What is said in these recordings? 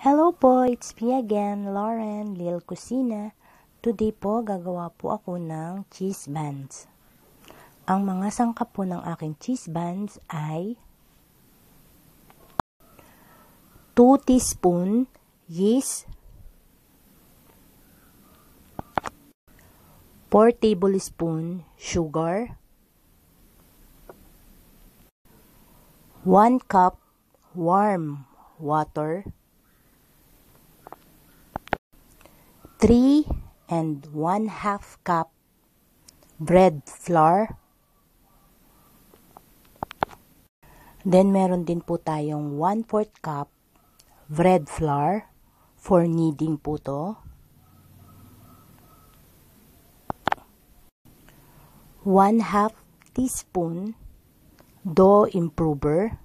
Hello po, it's me again, Lauren, Lil Kusina. Today po, gagawa po ako ng cheese buns. Ang mga sangkap po ng aking cheese buns ay 2 teaspoon yeast, 4 tablespoon sugar, 1 cup warm water, 3 and 1/2 cup bread flour. Then meron din po tayong 1/4 cup bread flour for kneading po to. 1/2 teaspoon dough improver.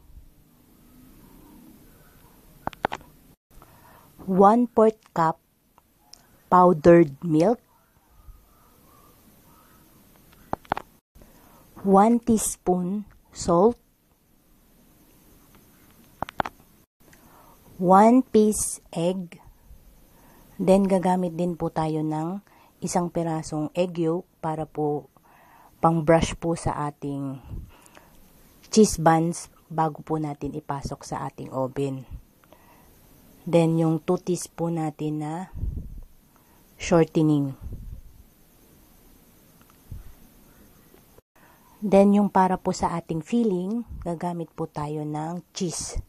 1/4 cup powdered milk, 1 teaspoon salt, 1 piece egg. Then gagamit din po tayo ng isang pirasong egg yolk para po pang brush po sa ating cheese buns bago po natin ipasok sa ating oven. Then yung 2 teaspoon natin na shortening. Then yung para po sa ating filling, gagamit po tayo ng cheese.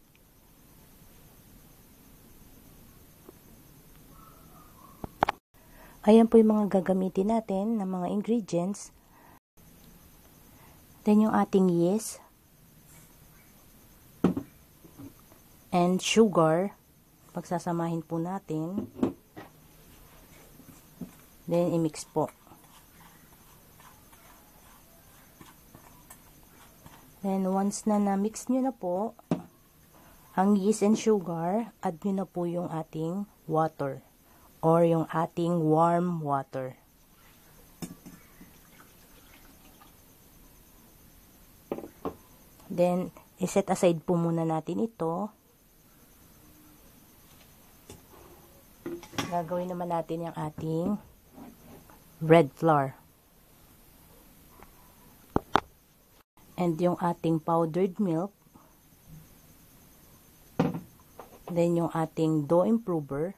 Ayan po yung mga gagamitin natin na mga ingredients. Then yung ating yeast and sugar, pagsasamahin po natin. Then, i-mix po. Then, once na na-mix nyo na po ang yeast and sugar, add nyo na po yung ating water or yung ating warm water. Then, i-set aside po muna natin ito. Gagawin naman natin yung ating bread flour. And yung ating powdered milk. Then yung ating dough improver.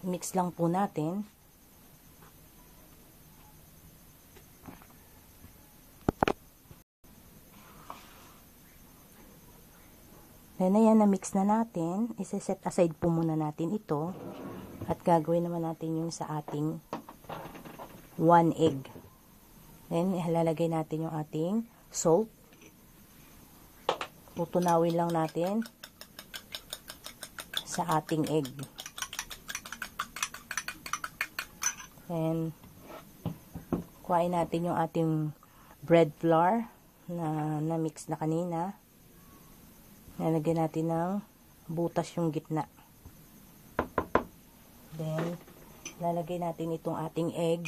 Mix lang po natin. Then ayan, na-mix na natin. Isa-set aside po muna natin ito. At gagawin naman natin yung sa ating 1 egg. Then, ilalagay natin yung ating salt. Tutunawin lang natin sa ating egg. And, kuhain natin yung ating bread flour na na-mix na kanina. Ilalagay natin ng butas yung gitna. Then, lalagay natin itong ating egg.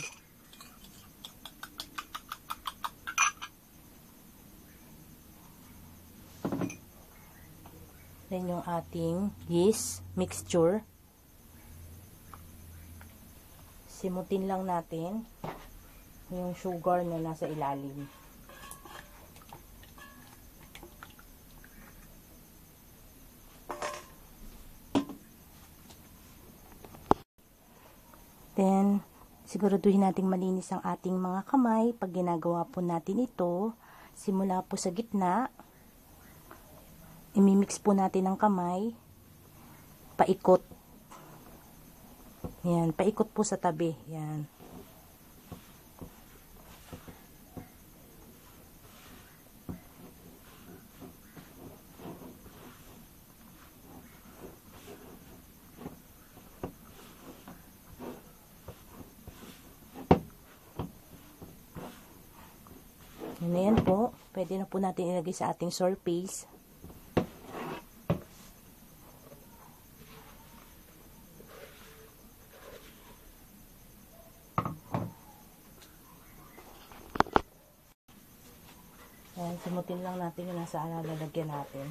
Then, yung ating yeast mixture. Simutin lang natin yung sugar na nasa ilalim. Then, siguraduhin nating malinis ang ating mga kamay. Pag ginagawa po natin ito, simula po sa gitna, imimix po natin ang kamay, paikot. Yan, paikot po sa tabi. Yan. Yan po. Pwede na po natin ilagay sa ating surface. Ayan, simutin lang natin yung nasa lalagyan natin.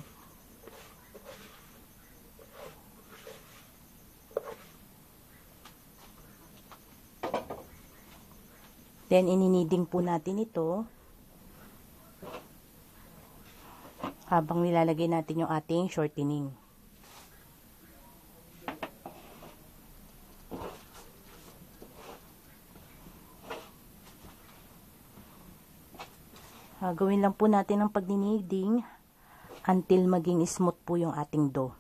Then, ininiding po natin ito habang nilalagay natin yung ating shortening. Gawin lang po natin ang pagniniding until maging smooth po yung ating dough.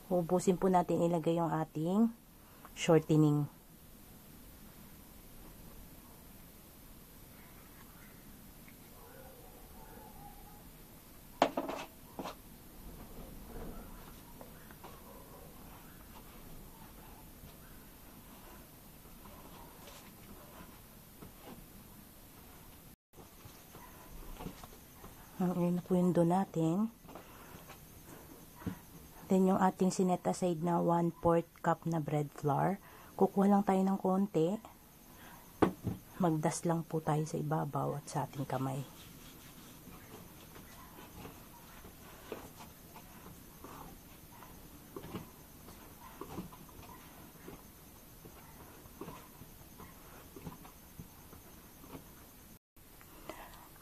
Ubusin po natin ilagay yung ating shortening. Ayan na po yung dough natin. Then, yung ating sinet aside na 1/4 cup na bread flour. Kukuha lang tayo ng konti. Magdas lang po tayo sa ibabaw at sa ating kamay.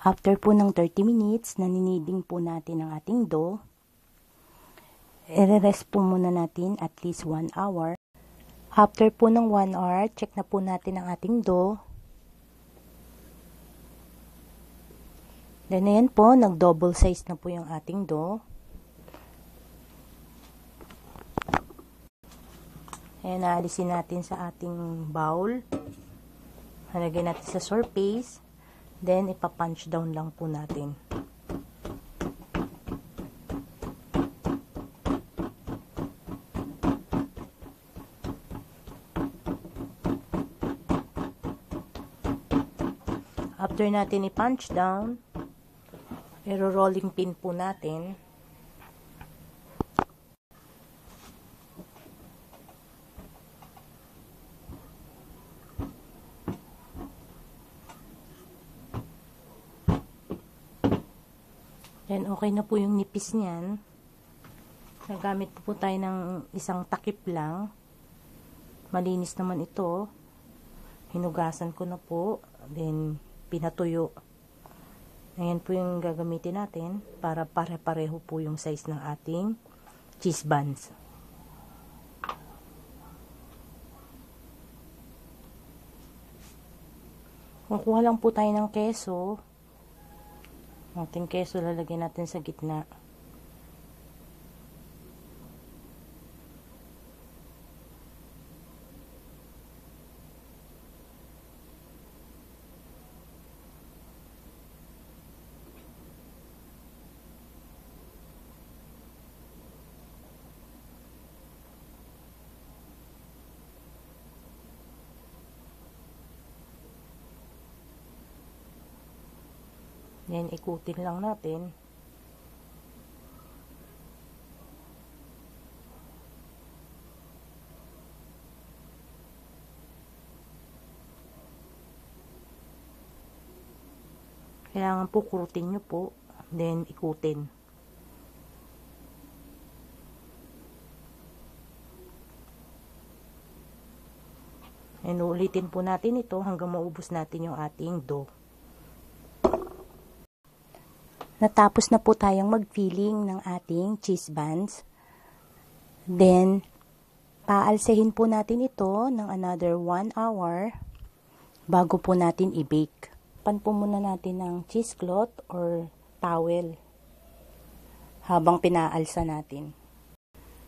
After po ng 30 minutes, naniniding po natin ang ating dough. I-rest po muna natin at least 1 hour. After po ng 1 hour, check na po natin ang ating dough. Then, ayan po, nag-double size na po yung ating dough. Ayan, naalisin natin sa ating bowl. Halagay natin sa surface. Then, ipa-punch down lang po natin. After natin i-punch down, i-rolling pin po natin. Then, okay na po yung nipis niyan. Nagamit po tayo ng isang takip lang. Malinis naman ito. Hinugasan ko na po. Then, pinatuyo. Ayan po yung gagamitin natin para pare-pareho po yung size ng ating cheese buns. Kukuha lang po tayo ng keso. Ating keso lalagyan natin sa gitna. Yan, ikutin lang natin. Kailangan po kurutin nyo po. Then, ikutin. And ulitin po natin ito hanggang maubos natin yung ating dough. Natapos na po tayong mag-filling ng ating cheese buns. Then, paalsahin po natin ito ng another 1 hour bago po natin i-bake. Pan po muna natin ng cheesecloth or towel habang pinaalsa natin.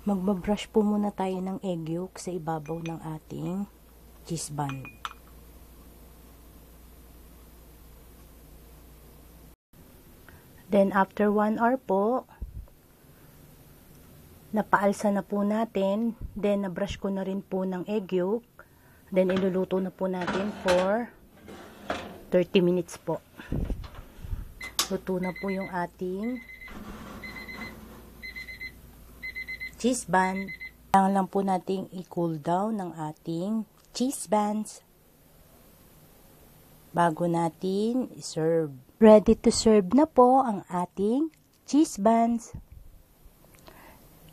Magbabrush po muna tayo ng egg yolk sa ibabaw ng ating cheese bun. Then, after 1 hour po, napaalsa na po natin. Then, nabrush ko na rin po ng egg yolk. Then, iluluto na po natin for 30 minutes po. Luto na po yung ating cheese bun. Kailangan lang po nating i-cool down ng ating cheese buns bago natin i-serve. Ready to serve na po ang ating cheese buns.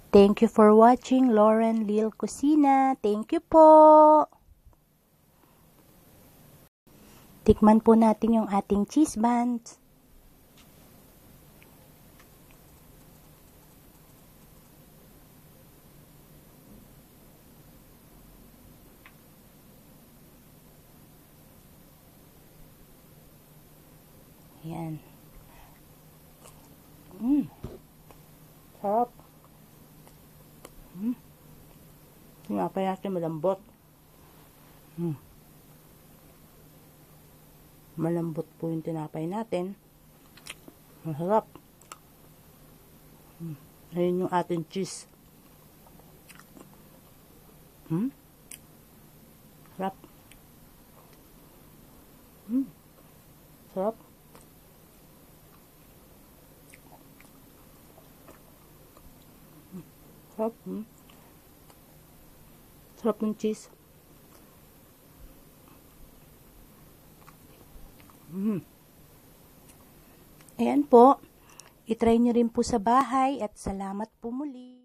Thank you for watching Lauren Lil Cucina. Thank you po. Tikman po natin yung ating cheese buns. Ayan. Sarap. Tinapay natin malambot. Malambot po yung tinapay natin. Masarap. Ayun yung ating cheese. Sarap. Sarap. Sarap. Sarap ng cheese. Ayan po. I-try nyo rin po sa bahay at salamat po muli.